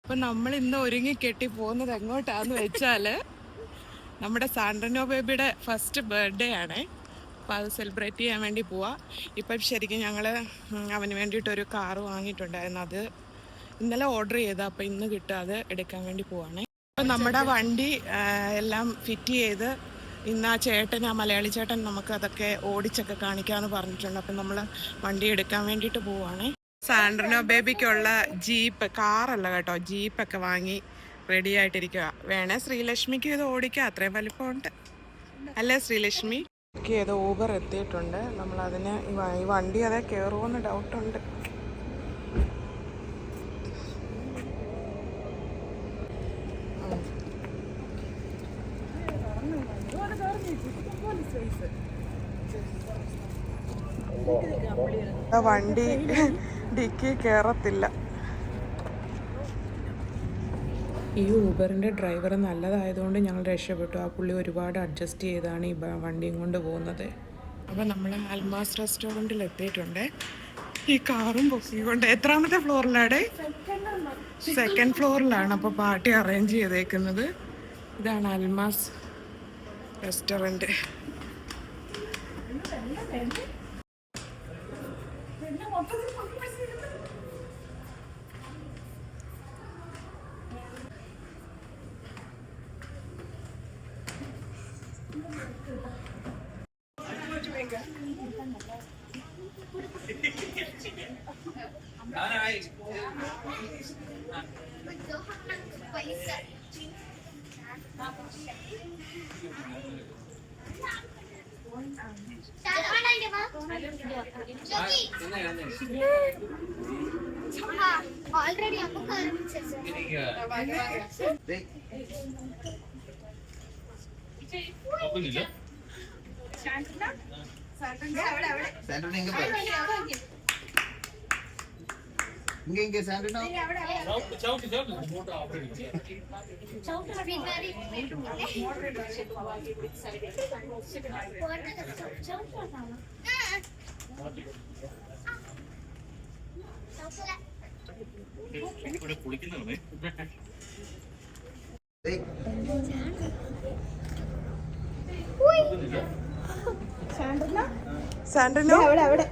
അപ്പൊ നമ്മൾ ഇന്ന് ഒരുങ്ങി കെട്ടി പോകുന്നത് എങ്ങോട്ടാന്ന് വെച്ചാല് നമ്മുടെ സാൻഡ്രിനോ ബേബിയുടെ ഫസ്റ്റ് ബർത്ത്ഡേ ആണ്. അപ്പോൾ അത് സെലിബ്രേറ്റ് ചെയ്യാൻ വേണ്ടി പോവാം. ഇപ്പം ശരിക്കും ഞങ്ങൾ അവന് വേണ്ടിയിട്ടൊരു കാറ് വാങ്ങിയിട്ടുണ്ടായിരുന്നു. അത് ഇന്നലെ ഓർഡർ ചെയ്താൽ അപ്പോൾ ഇന്ന് കിട്ടുക, അത് എടുക്കാൻ വേണ്ടി പോവാണ്. അപ്പം നമ്മുടെ വണ്ടി എല്ലാം ഫിറ്റ് ചെയ്ത് ഇന്ന് ആ ചേട്ടൻ, ആ മലയാളി ചേട്ടൻ നമുക്ക് അതൊക്കെ ഓടിച്ചൊക്കെ കാണിക്കാമെന്ന് പറഞ്ഞിട്ടുണ്ട്. അപ്പം നമ്മൾ വണ്ടി എടുക്കാൻ വേണ്ടിയിട്ട് പോവാണ്. സാൻഡ്രിനോ ബേബിക്കുള്ള ജീപ്പ്, കാറല്ല കേട്ടോ, ജീപ്പൊക്കെ വാങ്ങി റെഡി ആയിട്ടിരിക്കുക. വേണേ ശ്രീലക്ഷ്മിക്ക് ഇത് ഓടിക്കാം, അത്രയും വലിപ്പമുണ്ട് അല്ലേ ശ്രീലക്ഷ്മി? ഏതോ ഊബർ എത്തിയിട്ടുണ്ട്. നമ്മളതിന് ഈ വണ്ടി അതേ കയറുമെന്ന് ഡൗട്ടുണ്ട്. വണ്ടി ഡിക്കി കയറത്തില്ല. ഈ ഊബറിൻ്റെ ഡ്രൈവർ നല്ലതായതുകൊണ്ട് ഞങ്ങൾ രക്ഷപ്പെട്ടു. ആ പുള്ളി ഒരുപാട് അഡ്ജസ്റ്റ് ചെയ്താണ് ഈ വണ്ടിയും കൊണ്ട് പോകുന്നത്. അപ്പോൾ നമ്മൾ അൽമാസ് റെസ്റ്റോറൻറ്റിൽ എത്തിയിട്ടുണ്ട്. ഈ കാറും പൊക്കിക്കൊണ്ട് എത്രാമത്തെ ഫ്ലോറിലാണ്? സെക്കൻഡ് ഫ്ലോറിലാണ്. അപ്പോൾ പാർട്ടി അറേഞ്ച് ചെയ്തേക്കുന്നത്. ഇതാണ് അൽമാസ് റെസ്റ്റോറൻറ്റ്. ఆల్రెడీ అమ్మకారం സാൻഡ്രിനോ അവിടെ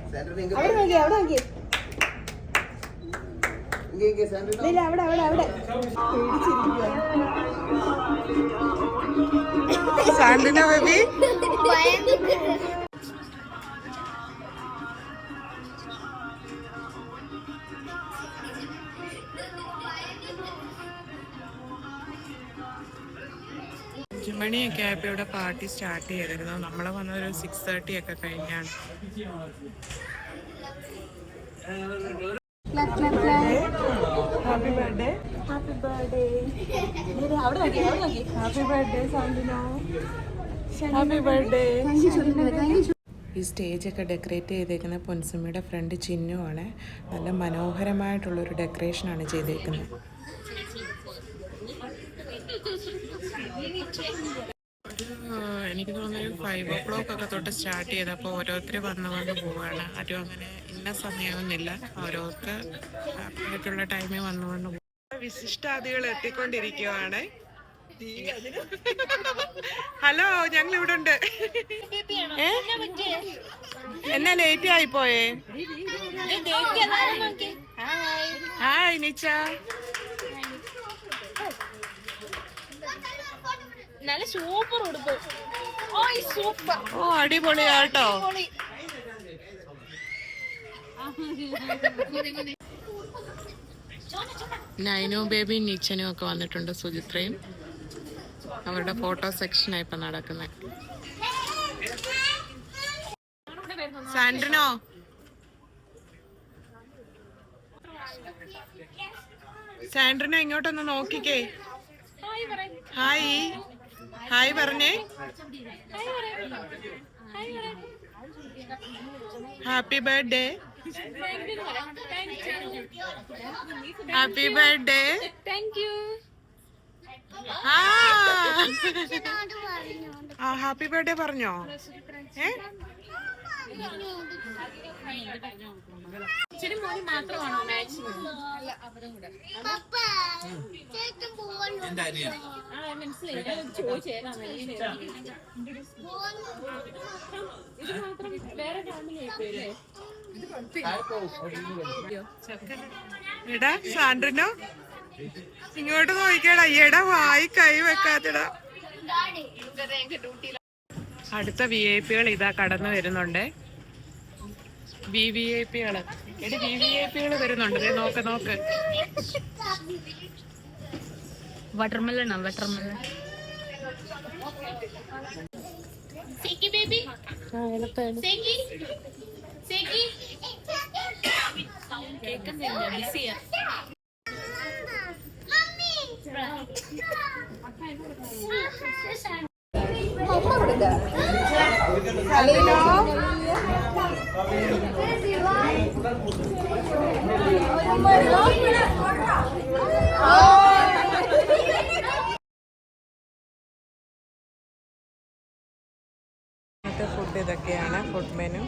സാൻഡ്രിനോ ബേബി മണിയൊക്കെ ആയപ്പോൾ ഇവിടെ പാർട്ടി സ്റ്റാർട്ട് ചെയ്തിരുന്നു. നമ്മൾ വന്നൊരു 6:30 ഒക്കെ കഴിഞ്ഞാണ്. Happy birthday, happy birthday, happy birthday Sandrino, happy birthday. ഈ സ്റ്റേജൊക്കെ ഡെക്കറേറ്റ് ചെയ്തേക്കുന്ന പൊൻസുമ്മയുടെ ഫ്രണ്ട് ചിന്നുവാണ്. നല്ല മനോഹരമായിട്ടുള്ളൊരു ഡെക്കറേഷനാണ് ചെയ്തേക്കുന്നത്. എനിക്ക് തോന്നുന്നു 5 o'clock ഒക്കെ തൊട്ട് സ്റ്റാർട്ട് ചെയ്തപ്പോൾ ഓരോരുത്തർ വന്ന് പോവുകയാണ്. ആരും അങ്ങനെ ഇന്ന സമയമൊന്നുമില്ല, ഓരോരുത്തർ ആയിട്ടുള്ള ടൈമിൽ വന്നു പോകും. വിശിഷ്ടാതികൾ എത്തിക്കൊണ്ടിരിക്കുവാണ്. ഹലോ, ഞങ്ങൾ ഇവിടെ ഉണ്ട്. എന്നാ ലേറ്റ് ആയിപ്പോയേ? ഹായ് നിച്ച. നല്ല സൂപ്പർ ഉടുപ്പ്. ഓ അടിപൊളിയാട്ടോ. നൈനു ബേബി നിച്ചനും ഒക്കെ വന്നിട്ടുണ്ട്. സുചിത്രയും അവരുടെ ഫോട്ടോ സെക്ഷനാണ് ഇപ്പൊ നടക്കുന്നത്. സാൻഡ്രിനോ, സാൻഡ്രിനോ ഇങ്ങോട്ടൊന്ന് നോക്കിക്കേ. ഹായ് ഹായ് പറഞ്ഞേ. Happy birthday, happy birthday. Thank you. Happy birthday പറഞ്ഞോ? മാത്രമാണോ മാക്സിമം? എന്റെ അനിയൻ. മനസ്സിലായി ഞാൻ ചോദിച്ചേതാ ഇത് മാത്രം വേറെ ഫാമിലി എടാ സാൻഡ്രിനോ ഇങ്ങോട്ട് നോക്കിക്കടാ. എടാ വായി കൈ വെക്കാത്തടാ. അടുത്ത VIP ഇതാ കടന്നു വരുന്നുണ്ട്. VIP എടി VIP വരുന്നുണ്ട്. നോക്ക് നോക്ക്. വാട്ടർമെലൺ വാട്ടർമെലൺ സേക്കി ബേബി സേക്കി സേക്കി കേൾക്കുന്നില്ല ബിസിയാ ഫുഡ് ഇതൊക്കെയാണ് food menu.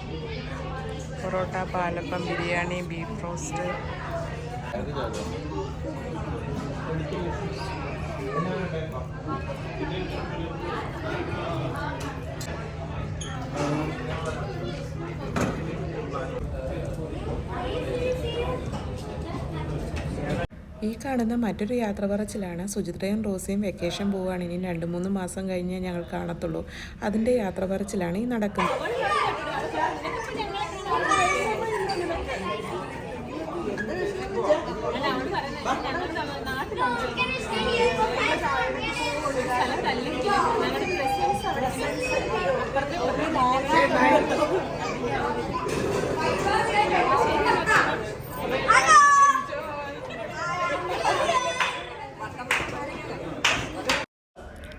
Parotta, palappam, biryani, beef roast. ഈ കാണുന്ന മറ്റൊരു യാത്ര പറച്ചിലാണ്. സുചിത്രയും റോസിയും വെക്കേഷൻ പോവുകയാണ്. ഇനി 2-3 മാസം കഴിഞ്ഞേ ഞങ്ങൾ കാണത്തുള്ളൂ. അതിൻ്റെ യാത്ര പറച്ചിലാണ് ഈ നടക്കുന്നത്.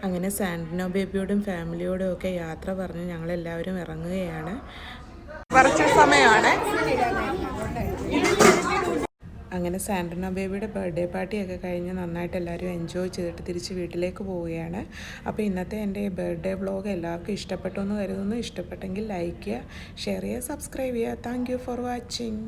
അങ്ങനെ സാൻഡ്രിനോ ബേബിയോടും ഫാമിലിയോടും ഒക്കെ യാത്ര പറഞ്ഞ് ഞങ്ങളെല്ലാവരും ഇറങ്ങുകയാണ്. കുറച്ച് സമയമാണ്. അങ്ങനെ സാൻഡ്രിനോ ബേബിയുടെ ബർത്ത്ഡേ പാർട്ടിയൊക്കെ കഴിഞ്ഞ് നന്നായിട്ട് എല്ലാവരും എൻജോയ് ചെയ്തിട്ട് തിരിച്ച് വീട്ടിലേക്ക് പോവുകയാണ്. അപ്പോൾ ഇന്നത്തെ എൻ്റെ ബർത്ത്ഡേ വ്ളോഗ് എല്ലാവർക്കും ഇഷ്ടപ്പെട്ടു എന്ന് കരുതുന്നു. ഇഷ്ടപ്പെട്ടെങ്കിൽ ലൈക്ക് ചെയ്യുക, ഷെയർ ചെയ്യുക, സബ്സ്ക്രൈബ് ചെയ്യുക. Thank you for watching.